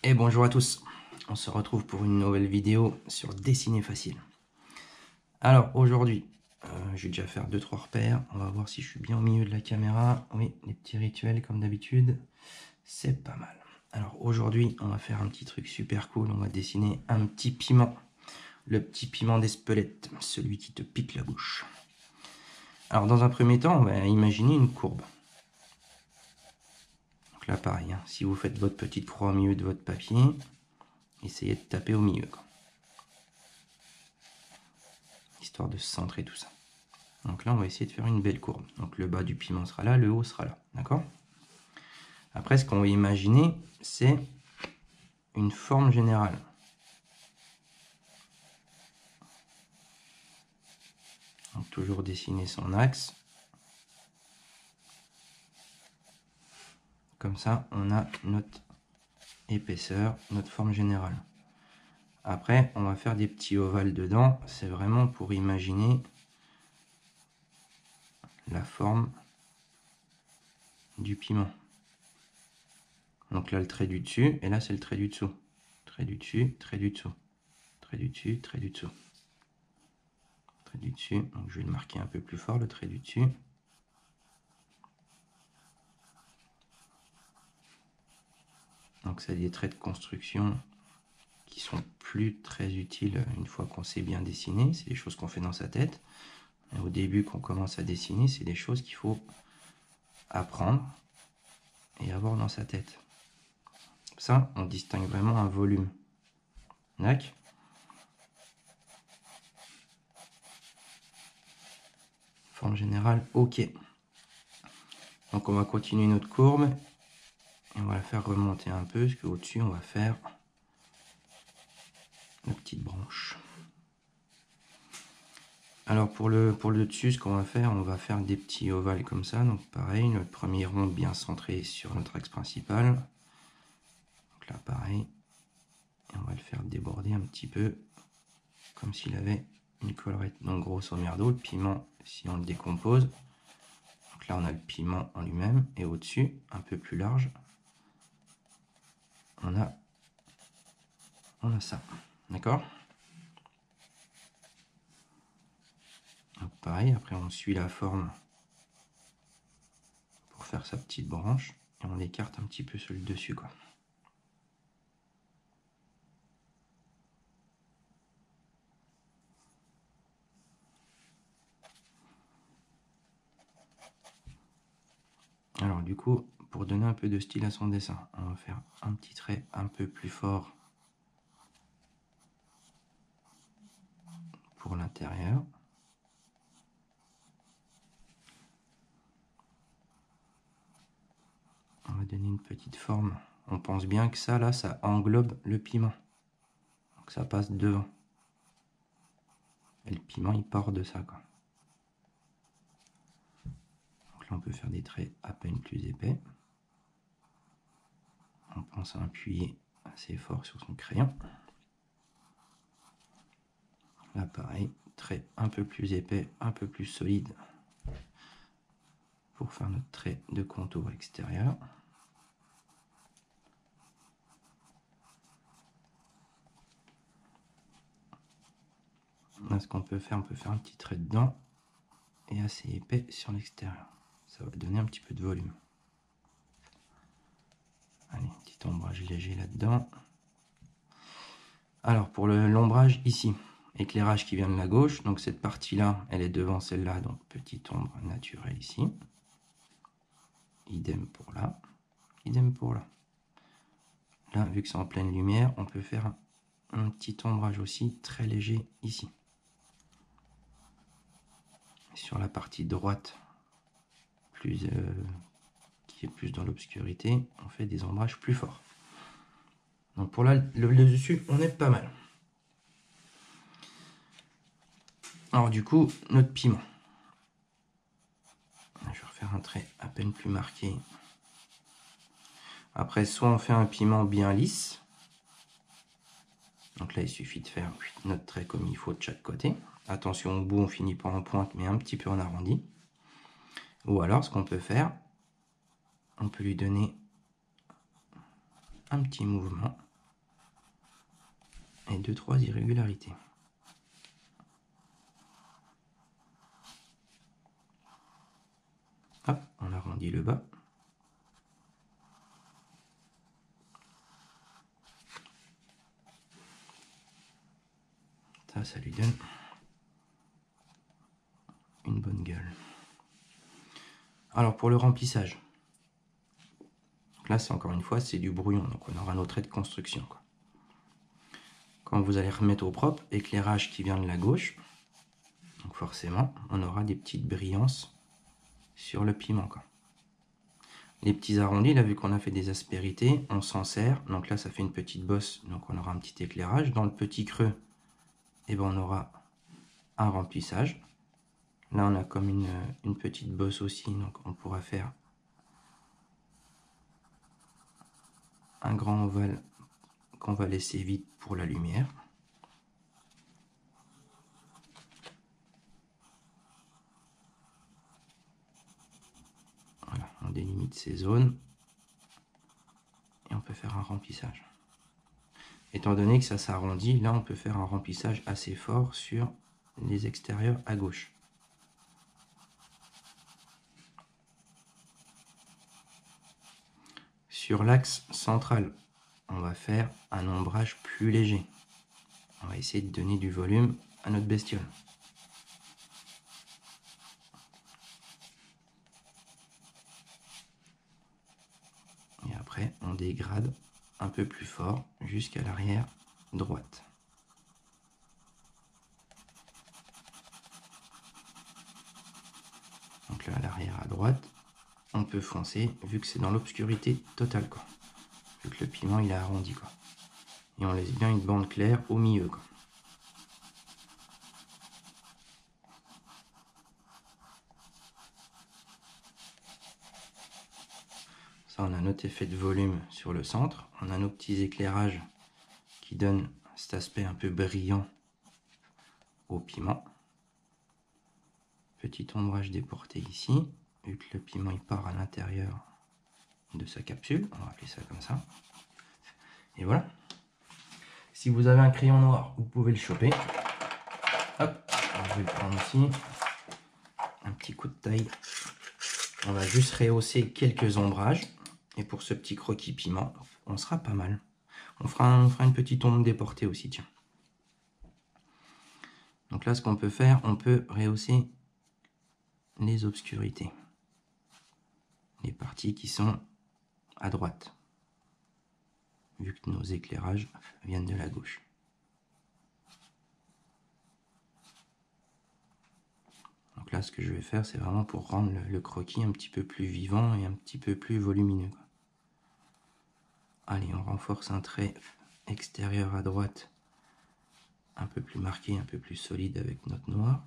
Et bonjour à tous, on se retrouve pour une nouvelle vidéo sur dessiner facile. Alors aujourd'hui, je vais déjà faire 2-3 repères, on va voir si je suis bien au milieu de la caméra. Oui, les petits rituels comme d'habitude, c'est pas mal. Alors aujourd'hui, on va faire un petit truc super cool, on va dessiner un petit piment. Le petit piment d'Espelette, celui qui te pique la bouche. Alors dans un premier temps, on va imaginer une courbe. Donc là pareil, hein, si vous faites votre petite croix au milieu de votre papier, essayez de taper au milieu, quoi. Histoire de centrer tout ça. Donc là, on va essayer de faire une belle courbe. Donc le bas du piment sera là, le haut sera là. D'accord? Après, ce qu'on va imaginer, c'est une forme générale. Donc toujours dessiner son axe. Comme ça, on a notre épaisseur, notre forme générale. Après, on va faire des petits ovales dedans. C'est vraiment pour imaginer la forme du piment. Donc là, le trait du dessus, et là, c'est le trait du dessous. Trait du dessus, trait du dessous. Trait du dessus, trait du dessous. Trait du dessus, donc je vais le marquer un peu plus fort, le trait du dessus. Donc c'est des traits de construction qui sont plus très utiles une fois qu'on sait bien dessiner. C'est des choses qu'on fait dans sa tête. Et au début qu'on commence à dessiner, c'est des choses qu'il faut apprendre et avoir dans sa tête. Ça, on distingue vraiment un volume. D'accord ? Forme générale, ok. Donc on va continuer notre courbe et on va la faire remonter un peu, parce qu'au-dessus on va faire la petite branche. Alors pour le dessus, ce qu'on va faire, on va faire des petits ovales comme ça. Donc pareil, le premier rond bien centré sur notre axe principal. Donc là pareil, et on va le faire déborder un petit peu, comme s'il avait une collerette. Donc grosso merdo, le piment, si on le décompose, donc là on a le piment en lui-même, et au-dessus, un peu plus large, on a ça. D'accord ? Donc pareil, après on suit la forme pour faire sa petite branche, et on écarte un petit peu sur le dessus, quoi. Alors du coup, pour donner un peu de style à son dessin, on va faire un petit trait un peu plus fort pour l'intérieur. On va donner une petite forme. On pense bien que ça, là, ça englobe le piment. Donc ça passe devant. Et le piment, il part de ça, quoi. Donc là, on peut faire des traits à peine plus épais. On pense à appuyer assez fort sur son crayon. Là, pareil, trait un peu plus épais, un peu plus solide pour faire notre trait de contour extérieur. Là, ce qu'on peut faire, on peut faire un petit trait dedans et assez épais sur l'extérieur. Ça va donner un petit peu de volume. Allez, petit ombrage léger là-dedans. Alors, pour l'ombrage, ici, éclairage qui vient de la gauche. Donc, cette partie-là, elle est devant celle-là. Donc, petite ombre naturelle ici. Idem pour là. Idem pour là. Là, vu que c'est en pleine lumière, on peut faire un petit ombrage aussi très léger ici. Sur la partie droite, qui est plus dans l'obscurité, on fait des ombrages plus forts. Donc pour là, le dessus, on est pas mal. Alors du coup, notre piment. Je vais refaire un trait à peine plus marqué. Après, soit on fait un piment bien lisse. Donc là, il suffit de faire notre trait comme il faut de chaque côté. Attention, au bout, on finit pas en pointe, mais un petit peu en arrondi. Ou alors, ce qu'on peut faire, on peut lui donner un petit mouvement et 2-3 irrégularités. Hop, on arrondit le bas. Ça lui donne une bonne gueule. Alors pour le remplissage, là c'est encore une fois c'est du brouillon, donc on aura nos traits de construction, quoi. Quand vous allez remettre au propre, éclairage qui vient de la gauche, donc forcément on aura des petites brillances sur le piment, quoi. Les petits arrondis, là vu qu'on a fait des aspérités, on s'en sert, donc là ça fait une petite bosse, donc on aura un petit éclairage. Dans le petit creux, et ben on aura un remplissage. Là on a comme une petite bosse aussi, donc on pourra faire un grand ovale qu'on va laisser vide pour la lumière. Voilà, on délimite ces zones et on peut faire un remplissage. Étant donné que ça s'arrondit, là on peut faire un remplissage assez fort sur les extérieurs à gauche. Sur l'axe central, on va faire un ombrage plus léger. On va essayer de donner du volume à notre bestiole. Et après, on dégrade un peu plus fort jusqu'à l'arrière droite. Donc là, à l'arrière à droite, on peut foncer vu que c'est dans l'obscurité totale, quoi. Vu que le piment il est arrondi, quoi. Et on laisse bien une bande claire au milieu, quoi. Ça, on a notre effet de volume sur le centre. On a nos petits éclairages qui donnent cet aspect un peu brillant au piment. Petit ombrage déporté ici, vu que le piment il part à l'intérieur de sa capsule, on va appeler ça comme ça. Et voilà. Si vous avez un crayon noir, vous pouvez le choper. Hop, je vais le prendre ici. Un petit coup de taille. On va juste rehausser quelques ombrages. Et pour ce petit croquis piment, on sera pas mal. On fera une petite ombre déportée aussi, tiens. Donc là, ce qu'on peut faire, on peut rehausser les obscurités. Les parties qui sont à droite. Vu que nos éclairages viennent de la gauche. Donc là, ce que je vais faire, c'est vraiment pour rendre le croquis un petit peu plus vivant et un petit peu plus volumineux. Allez, on renforce un trait extérieur à droite, un peu plus marqué, un peu plus solide avec notre noir.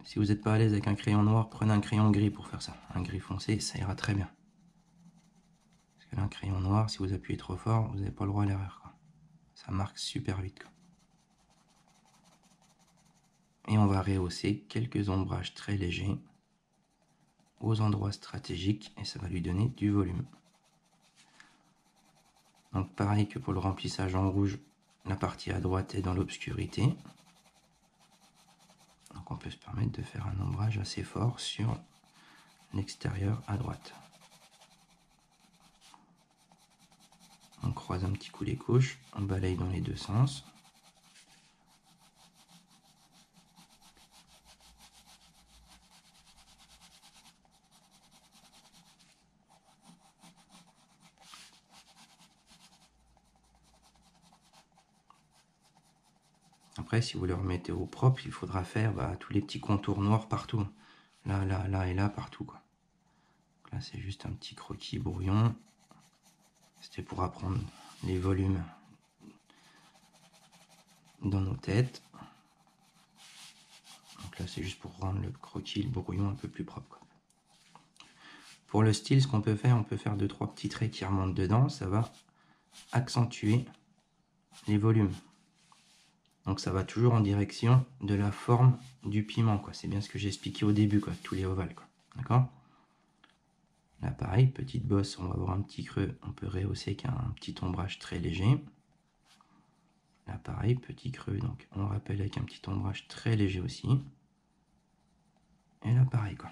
Si vous n'êtes pas à l'aise avec un crayon noir, prenez un crayon gris pour faire ça. Un gris foncé, ça ira très bien. Parce que là, un crayon noir, si vous appuyez trop fort, vous n'avez pas le droit à l'erreur, quoi. Ça marque super vite, quoi. Et on va rehausser quelques ombrages très légers aux endroits stratégiques et ça va lui donner du volume. Donc pareil que pour le remplissage en rouge, la partie à droite est dans l'obscurité. Donc on peut se permettre de faire un ombrage assez fort sur l'extérieur à droite. On croise un petit coup les couches, on balaye dans les deux sens. Après, si vous le remettez au propre, il faudra faire tous les petits contours noirs partout. Là, là, là et là, partout, quoi. Donc là, c'est juste un petit croquis brouillon. C'était pour apprendre les volumes dans nos têtes. Donc là, c'est juste pour rendre le croquis, le brouillon un peu plus propre, quoi. Pour le style, ce qu'on peut faire, on peut faire 2-3 petits traits qui remontent dedans. Ça va accentuer les volumes. Donc ça va toujours en direction de la forme du piment, quoi. C'est bien ce que j'ai expliqué au début, quoi, tous les ovales, quoi. D'accord? Là, pareil, petite bosse, on va avoir un petit creux, on peut rehausser avec un petit ombrage très léger. Là, pareil, petit creux, donc on rappelle avec un petit ombrage très léger aussi. Et là, pareil, quoi.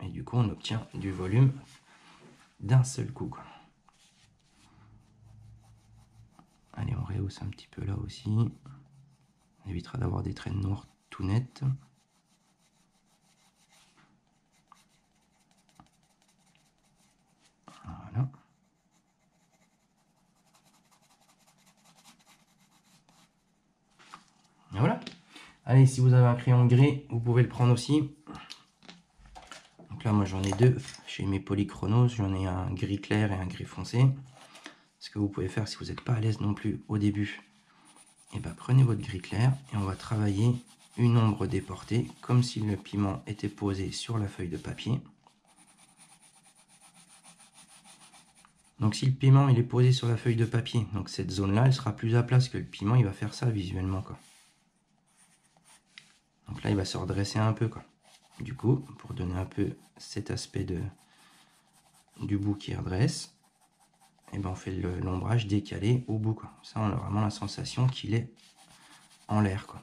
Et du coup, on obtient du volume d'un seul coup, quoi. Allez, on rehausse un petit peu là aussi. On évitera d'avoir des traits noirs tout nets. Voilà. Et voilà. Allez, si vous avez un crayon gris, vous pouvez le prendre aussi. Donc là, moi j'en ai deux. Chez mes Polychronos, j'en ai un gris clair et un gris foncé. Ce que vous pouvez faire si vous n'êtes pas à l'aise non plus au début, et ben, prenez votre gris clair et on va travailler une ombre déportée comme si le piment était posé sur la feuille de papier. Donc si le piment il est posé sur la feuille de papier, donc cette zone là elle sera plus à plat que le piment, il va faire ça visuellement, quoi. Donc là il va se redresser un peu, quoi. Du coup, pour donner un peu cet aspect du bout qui redresse, et ben on fait l'ombrage décalé au bout, quoi. Ça on a vraiment la sensation qu'il est en l'air, quoi.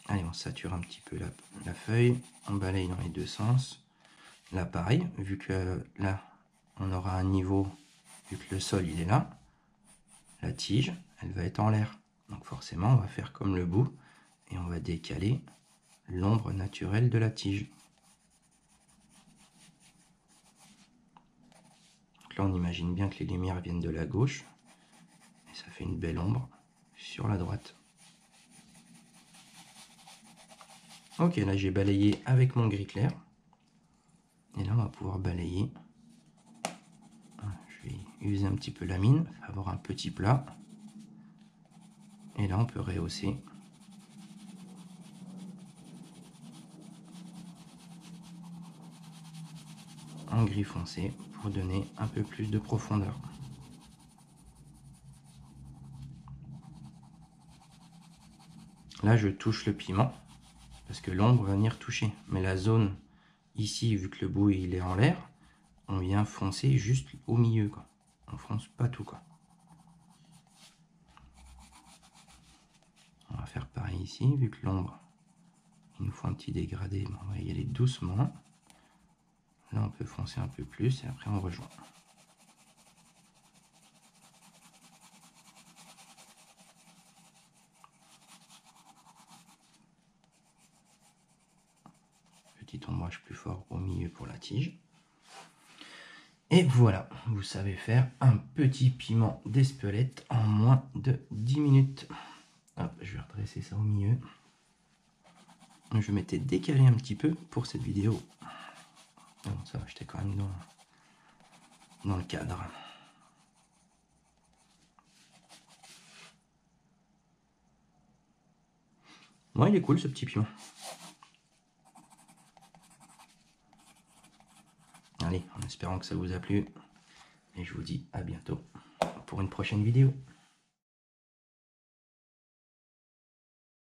Allez, on sature un petit peu la feuille, on balaye dans les deux sens. Là pareil, vu que là on aura un niveau, vu que le sol il est là, la tige elle va être en l'air. Donc forcément on va faire comme le bout et on va décaler l'ombre naturelle de la tige. Donc là on imagine bien que les lumières viennent de la gauche et ça fait une belle ombre sur la droite. Ok, là j'ai balayé avec mon gris clair. Et là on va pouvoir balayer. Je vais user un petit peu la mine, avoir un petit plat. Et là on peut rehausser. En gris foncé pour donner un peu plus de profondeur. Là je touche le piment parce que l'ombre va venir toucher, mais la zone ici, vu que le bout il est en l'air, on vient foncer juste au milieu, quoi. On fonce pas tout, quoi. On va faire pareil ici, vu que l'ombre il nous faut un petit dégradé, on va y aller doucement. Là on peut foncer un peu plus et après on rejoint. Petit ombrage plus fort au milieu pour la tige. Et voilà, vous savez faire un petit piment d'Espelette en moins de 10 minutes. Hop, je vais redresser ça au milieu. Je m'étais décalé un petit peu pour cette vidéo. Bon, ça va, j'étais quand même dans le cadre. Ouais, il est cool ce petit piment. Allez, en espérant que ça vous a plu. Et je vous dis à bientôt pour une prochaine vidéo.